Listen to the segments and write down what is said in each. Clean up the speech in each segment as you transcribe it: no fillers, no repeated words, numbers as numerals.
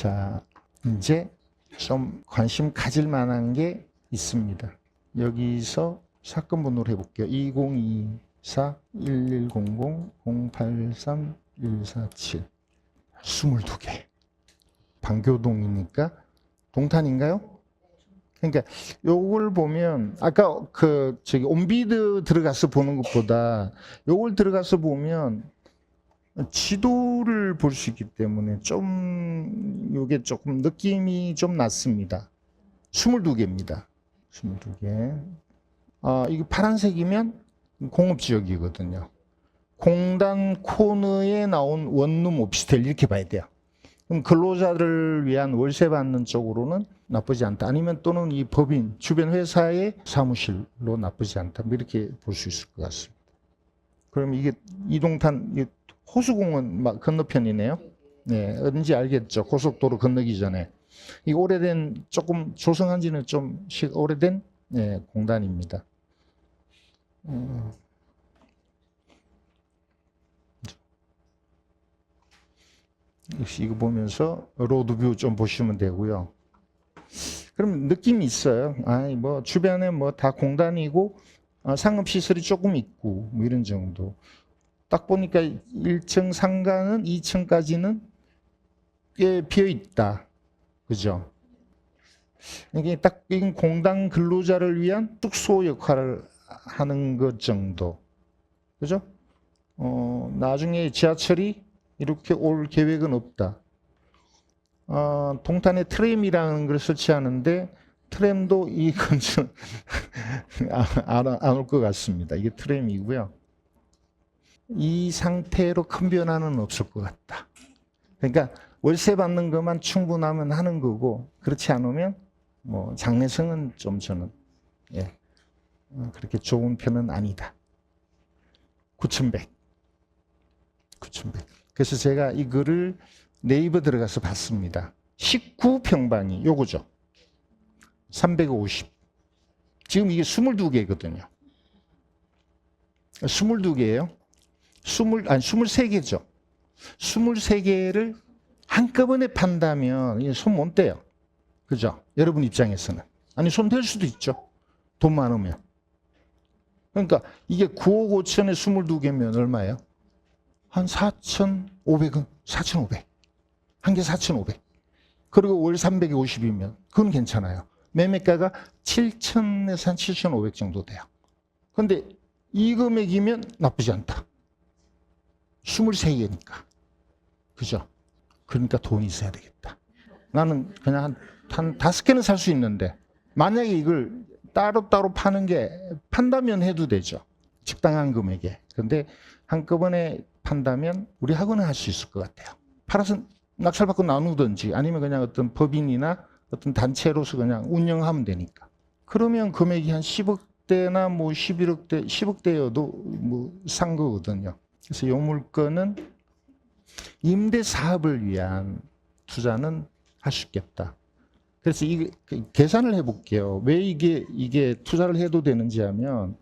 자, 이제 좀 관심 가질 만한 게 있습니다. 여기서 사건 번호를 해볼게요. 2024-1100-083-147 22개. 방교동이니까 동탄인가요? 그러니까 요걸 보면 아까 온비드 들어가서 보는 것보다 요걸 들어가서 보면 지도를 볼 수 있기 때문에 좀 요게 조금 느낌이 좀 낮습니다. 22개입니다. 22개. 이거 파란색이면 공업지역이거든요. 공단 코너에 나온 원룸 오피스텔 이렇게 봐야 돼요. 그럼 근로자를 위한 월세 받는 쪽으로는 나쁘지 않다. 아니면 또는 이 법인 주변 회사의 사무실로 나쁘지 않다. 뭐 이렇게 볼 수 있을 것 같습니다. 그럼 이게 이동탄 호수공원 건너편이네요. 네, 어딘지 알겠죠? 고속도로 건너기 전에. 이 오래된 조금 조성한 지는 좀 오래된 공단입니다. 역시 이거 보면서 로드뷰 좀 보시면 되고요. 그럼 느낌이 있어요. 뭐 주변에 뭐 다 공단이고 상업시설이 조금 있고 뭐 이런 정도. 딱 보니까 1층 상가는 2층까지는 꽤 비어 있다. 그죠? 이게 딱 공단 근로자를 위한 숙소 역할을 하는 것 정도. 그죠? 나중에 지하철이 이렇게 올 계획은 없다. 동탄에 트램이라는 걸 설치하는데 트램도 이 근처 안 올 것 같습니다. 이게 트램이고요. 이 상태로 큰 변화는 없을 것 같다. 그러니까 월세 받는 것만 충분하면 하는 거고 그렇지 않으면 뭐 장래성은 좀 저는 그렇게 좋은 편은 아니다. 9,100. 그래서 제가 이거를 네이버 들어가서 봤습니다. 19평방이 요거죠. 350. 지금 이게 22개거든요. 22개예요. 23개죠. 23개를 한꺼번에 판다면 손 못 떼요. 그죠? 여러분 입장에서는. 아니, 손 댈 수도 있죠. 돈 많으면. 그러니까 이게 9억 5천에 22개면 얼마예요? 한 4,500원, 4,500. 한 개 4,500. 그리고 월 350이면 그건 괜찮아요. 매매가가 7,000에서 한 7,500 정도 돼요. 그런데 이 금액이면 나쁘지 않다. 23개니까. 그죠? 그러니까 돈이 있어야 되겠다. 나는 그냥 한 5개는 살 수 있는데 만약에 이걸 따로따로 판다면 해도 되죠. 적당한 금액에. 근데 한꺼번에 판다면 우리 학원은 할 수 있을 것 같아요. 팔아서 낙찰받고 나누든지 아니면 그냥 어떤 법인이나 어떤 단체로서 그냥 운영하면 되니까. 그러면 금액이 한 10억대나 뭐 11억대, 10억대여도 뭐 산 거거든요. 그래서 이 물건은 임대 사업을 위한 투자는 할 수 있겠다. 그래서 이 계산을 해볼게요. 왜 이게 투자를 해도 되는지 하면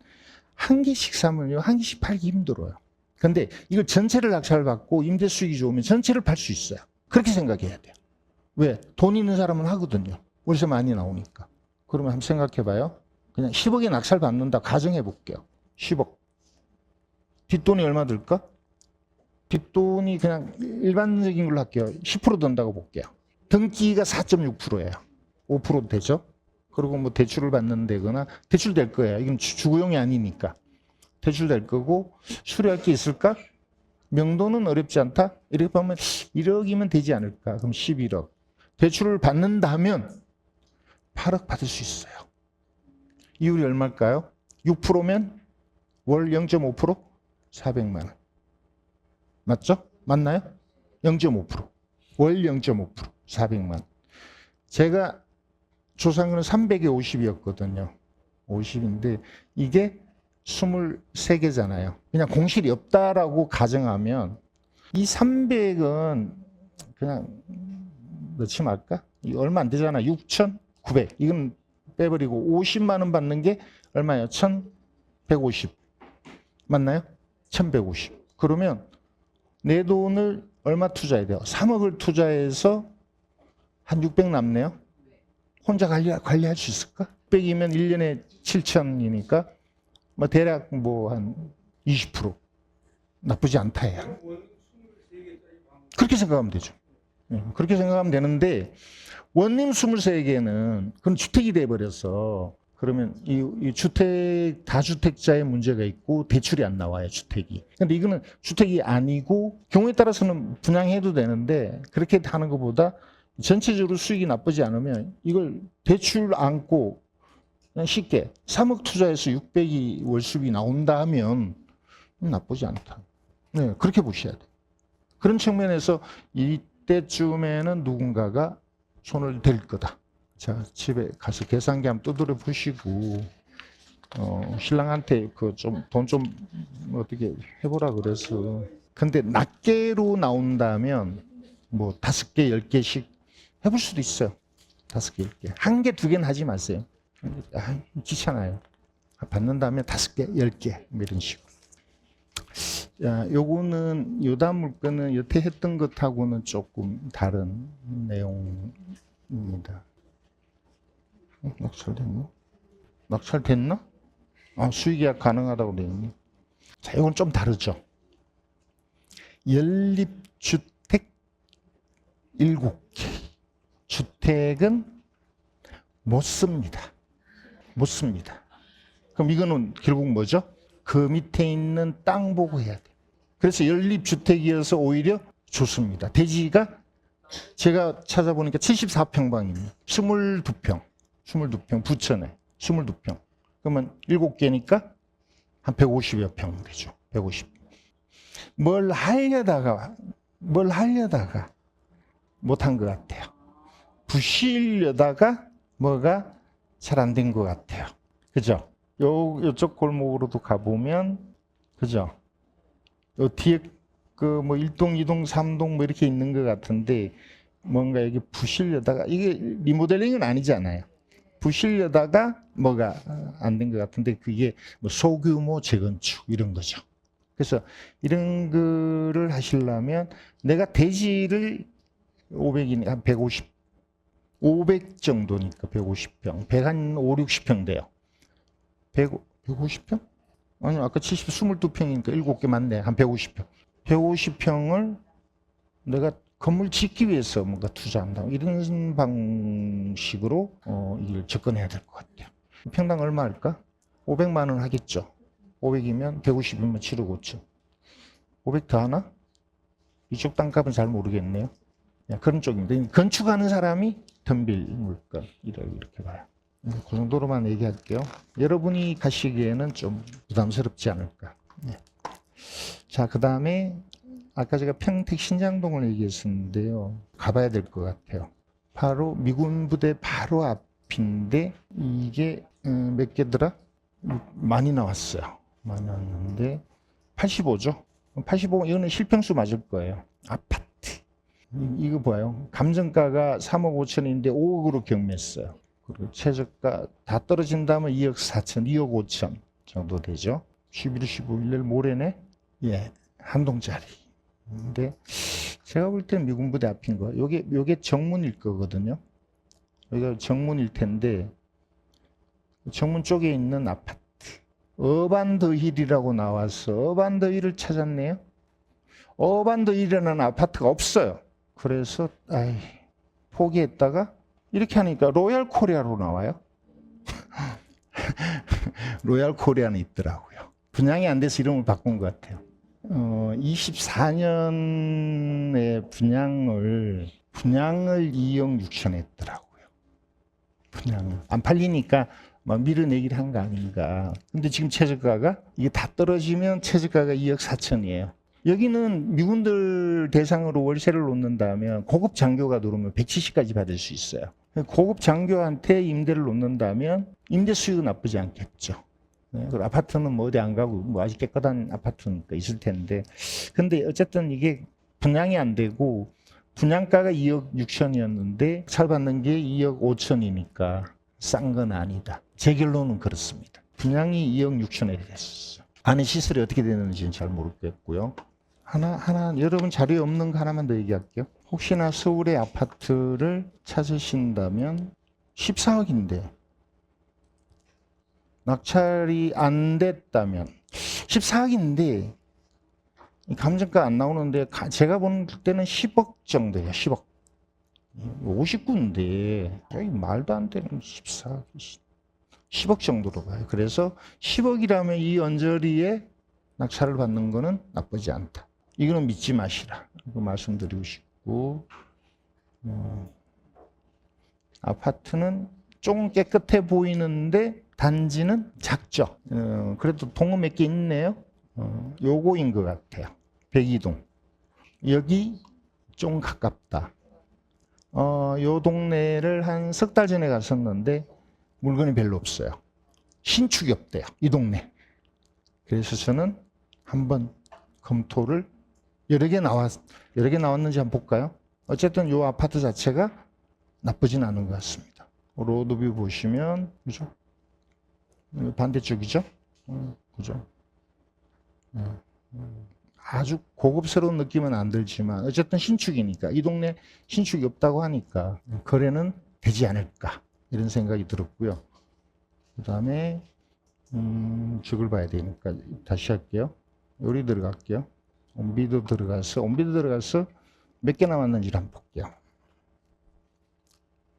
한 개씩 사면요, 한 개씩 팔기 힘들어요. 근데 이걸 전체를 낙찰받고 임대 수익이 좋으면 전체를 팔 수 있어요. 그렇게 생각해야 돼요. 왜? 돈 있는 사람은 하거든요. 월세 많이 나오니까. 그러면 한번 생각해봐요. 그냥 10억에 낙찰받는다 가정해볼게요. 10억. 뒷돈이 얼마 들까? 뒷돈이 그냥 일반적인 걸로 할게요. 10% 든다고 볼게요. 등기가 4.6%예요. 5% 되죠? 그리고 뭐 대출을 받는 데거나 대출 될 거예요. 이건 주거용이 아니니까. 대출 될 거고 수리할 게 있을까? 명도는 어렵지 않다? 이렇게 보면 1억이면 되지 않을까? 그럼 11억. 대출을 받는다면 8억 받을 수 있어요. 이율이 얼마일까요? 6%면 월 0.5%? 400만 원. 맞죠? 맞나요? 0.5%. 월 0.5%. 400만 원. 제가 조사한 거는 300에 50이었거든요. 50인데 이게 23개잖아요. 그냥 공실이 없다라고 가정하면 이 300은 그냥 넣지 말까? 이거 얼마 안 되잖아. 6,900. 이건 빼버리고 50만 원 받는 게 얼마예요? 1,150. 맞나요? 1,150. 그러면 내 돈을 얼마 투자해야 돼요? 3억을 투자해서 한 600 남네요. 혼자 관리할 수 있을까? 600이면 1년에 7천이니까 뭐 대략 뭐 한 20% 나쁘지 않다 해요. 그렇게 생각하면 되죠. 그렇게 생각하면 되는데 원님 23개는 그건 주택이 돼버려서 그러면 이 주택 다주택자의 문제가 있고 대출이 안 나와요, 주택이. 근데 이거는 주택이 아니고 경우에 따라서는 분양해도 되는데 그렇게 하는 것보다 전체적으로 수익이 나쁘지 않으면 이걸 대출 안고 그냥 쉽게 3억 투자해서 600이 월수입이 나온다 하면 나쁘지 않다. 네, 그렇게 보셔야 돼요. 그런 측면에서 이때쯤에는 누군가가 손을 댈 거다. 자, 집에 가서 계산기 한번 두드려 보시고, 신랑한테 그 돈 좀 어떻게 해보라 그래서. 근데 낱개로 나온다면 뭐 5개, 10개씩 해볼 수도 있어요. 5개, 10개. 1개, 2개는 하지 마세요. 귀찮아요. 받는다면 5개, 10개, 이런 식으로. 자, 요거는 요단 물건은 여태 했던 것하고는 조금 다른 내용입니다. 낙찰됐나? 낙찰됐나? 수익계약 가능하다고 되어 있네. 자, 이건 좀 다르죠. 연립주택 7개. 주택은 못 씁니다. 못 씁니다. 그럼 이거는 결국 뭐죠? 그 밑에 있는 땅 보고 해야 돼. 그래서 연립주택이어서 오히려 좋습니다. 대지가 제가 찾아보니까 74평방입니다. 22평, 부천에 22평. 그러면 7개니까 한 150여 평 되죠. 150. 뭘 하려다가 못한 것 같아요. 부시려다가 뭐가 잘 안 된 것 같아요. 그죠? 요쪽 골목으로도 가보면, 그죠? 요 뒤에 그 뭐 1동, 2동, 3동 뭐 이렇게 있는 것 같은데, 뭔가 여기 부시려다가, 이게 리모델링은 아니잖아요. 부시려다가 뭐가 안 된 것 같은데, 그게 뭐 소규모 재건축 이런 거죠. 그래서 이런 거를 하시려면 내가 대지를 500이니까 한 150, 500 정도니까 150평, 100 한 5, 60평 돼요. 150평? 아니, 아까 22평이니까 7개 맞네. 한 150평. 150평을 내가 건물 짓기 위해서 뭔가 투자한다. 이런 방식으로 이걸 접근해야 될 것 같아요. 평당 얼마 할까? 500만 원 하겠죠. 500이면 150이면 7억 5천. 500 더 하나? 이쪽 땅값은 잘 모르겠네요. 그런 쪽인데 건축하는 사람이 덤빌 물건 이렇게 봐요. 그 정도로만 얘기할게요. 여러분이 가시기에는 좀 부담스럽지 않을까. 네. 자, 그 다음에 아까 제가 평택 신장동을 얘기했었는데요. 가봐야 될 것 같아요. 바로 미군 부대 바로 앞인데 이게 몇 개더라? 많이 나왔어요. 많이 나왔는데 85죠. 85, 이거는 실평수 맞을 거예요. 아파트. 이거 봐요. 감정가가 3억 5천인데 5억으로 경매했어요. 그리고 최저가 다 떨어진다면 2억 4천, 2억 5천 정도 되죠. 11월 15일 모레네. 예, 한 동짜리. 근데 제가 볼 때는 미군 부대 앞인 거. 요게 정문일 거거든요. 여기가 정문일 텐데 정문 쪽에 있는 아파트. 어반더힐이라고 나와서 어반더힐을 찾았네요. 어반더힐이라는 아파트가 없어요. 그래서 포기했다가 이렇게 하니까 로얄 코리아로 나와요. 로얄 코리아는 있더라고요. 분양이 안 돼서 이름을 바꾼 것 같아요. 24년에 분양을 2억 6천 했더라고요. 분양을 안 팔리니까 막 밀어내기를 한 거 아닌가. 근데 지금 최저가가 이게 다 떨어지면 최저가가 2억 4천이에요. 여기는 미군들 대상으로 월세를 놓는다면 고급 장교가 들어오면 170까지 받을 수 있어요. 고급 장교한테 임대를 놓는다면 임대 수익은 나쁘지 않겠죠. 네, 그리고 아파트는 뭐 어디 안 가고 뭐 아직 깨끗한 아파트니까 있을 텐데. 근데 어쨌든 이게 분양이 안 되고 분양가가 2억 6천이었는데 찰받는 게 2억 5천이니까 싼 건 아니다. 제 결론은 그렇습니다. 분양이 2억 6천에 됐었어요. 안에 시설이 어떻게 되는지는 잘 모르겠고요. 하나 여러분 자료에 없는 거 하나만 더 얘기할게요. 혹시나 서울의 아파트를 찾으신다면 14억인데 낙찰이 안 됐다면 14억인데 감정가 안 나오는데 제가 본 때는 10억 정도예요. 10억. 59인데 여기 말도 안 되는 14억. 10억 정도로 봐요. 그래서 10억이라면 이 언저리에 낙찰을 받는 거는 나쁘지 않다. 이거는 믿지 마시라. 이거 말씀드리고 싶고, 아파트는 조금 깨끗해 보이는데 단지는 작죠. 그래도 동은 몇 개 있네요. 요거인 것 같아요. 백이동. 여기 좀 가깝다. 요 동네를 한 석 달 전에 갔었는데 물건이 별로 없어요. 신축이 없대요. 이 동네. 그래서 저는 한번 검토를 여러 개 나왔는지 한번 볼까요? 어쨌든 이 아파트 자체가 나쁘진 않은 것 같습니다. 로드뷰 보시면, 그죠? 반대쪽이죠? 그죠? 아주 고급스러운 느낌은 안 들지만, 어쨌든 신축이니까, 이 동네 신축이 없다고 하니까, 거래는 되지 않을까, 이런 생각이 들었고요. 그 다음에, 저걸 봐야 되니까, 다시 할게요. 여기 들어갈게요. 온비도 들어가서 몇 개 나왔는지를 한번 볼게요.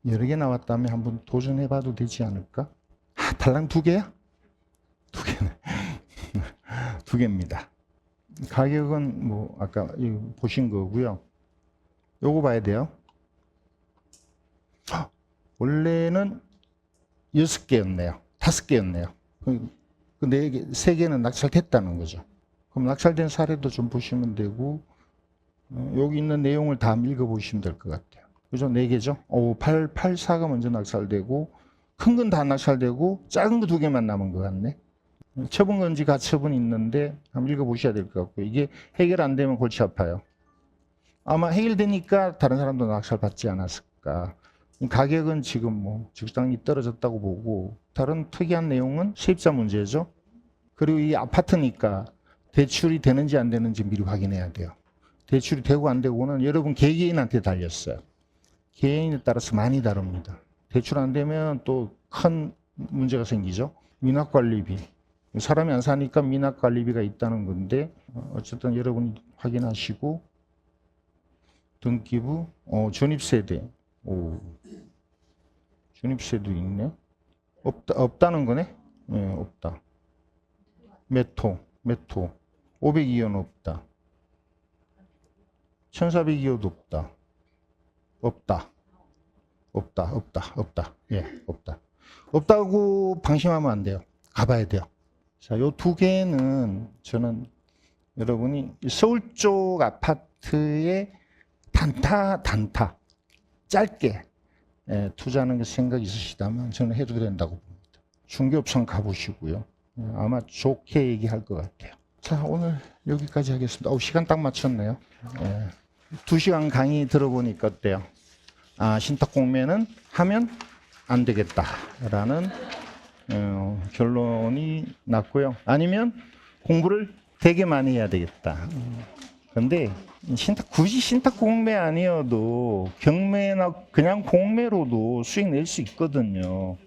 여러 개 나왔다면 한번 도전해봐도 되지 않을까? 달랑 2개야? 2개네. 2개입니다. 가격은 뭐 아까 보신 거고요. 요거 봐야 돼요. 원래는 6개였네요. 5개였네요. 그 4개, 3개는 낙찰됐다는 거죠. 그럼 낙찰된 사례도 좀 보시면 되고, 여기 있는 내용을 다 읽어보시면 될 것 같아요. 그죠? 4개죠? 84가 먼저 낙찰되고, 큰 건 다 낙찰되고, 작은 거 2개만 남은 것 같네. 처분 건지 가처분이 있는데, 한번 읽어보셔야 될 것 같고, 이게 해결 안 되면 골치 아파요. 아마 해결되니까 다른 사람도 낙찰 받지 않았을까. 가격은 지금 뭐 적당히 떨어졌다고 보고, 다른 특이한 내용은 세입자 문제죠. 그리고 이 아파트니까 대출이 되는지 안 되는지 미리 확인해야 돼요. 대출이 되고 안 되고는 여러분 개개인한테 달렸어요. 개인에 따라서 많이 다릅니다. 대출 안 되면 또 큰 문제가 생기죠. 미납관리비. 사람이 안 사니까 미납관리비가 있다는 건데, 어쨌든 여러분이 확인하시고, 등기부, 전입세대. 전입세도 있네. 없다는 거네? 네, 없다. 몇 호. 502호는 없다. 1402호도 없다. 없다. 예, 없다. 없다고 방심하면 안 돼요. 가봐야 돼요. 자, 요 2개는 저는 여러분이 서울 쪽 아파트에 단타, 짧게 투자하는 생각이 있으시다면 저는 해도 된다고 봅니다. 중개업청 가보시고요. 아마 좋게 얘기할 것 같아요. 자, 오늘 여기까지 하겠습니다. 시간 딱 맞췄네요. 2시간 강의 들어보니까 어때요? 신탁공매는 하면 안 되겠다라는 결론이 났고요. 아니면 공부를 되게 많이 해야 되겠다. 근데 굳이 신탁공매 아니어도 경매나 그냥 공매로도 수익 낼 수 있거든요.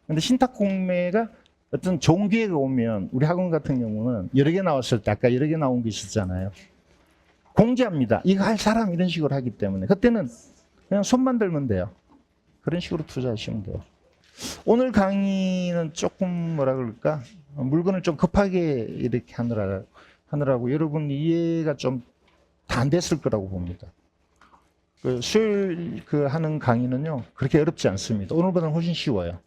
근데 신탁공매가 어떤 좋은 기회가 오면, 우리 학원 같은 경우는 여러 개 나왔을 때, 아까 여러 개 나온 게 있었잖아요. 공지합니다. 이거 할 사람, 이런 식으로 하기 때문에. 그때는 그냥 손만 들면 돼요. 그런 식으로 투자하시면 돼요. 오늘 강의는 조금 뭐라 그럴까? 물건을 좀 급하게 이렇게 하느라고 여러분 이해가 좀 다 안 됐을 거라고 봅니다. 수요일 하는 강의는요, 그렇게 어렵지 않습니다. 오늘보다는 훨씬 쉬워요.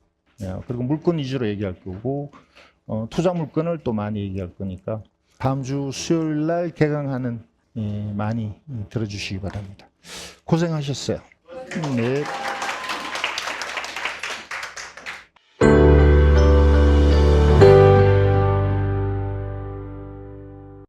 그리고 물건 위주로 얘기할 거고, 투자 물건을 또 많이 얘기할 거니까, 다음 주 수요일 날 개강하는 많이 들어주시기 바랍니다. 고생하셨어요. 네.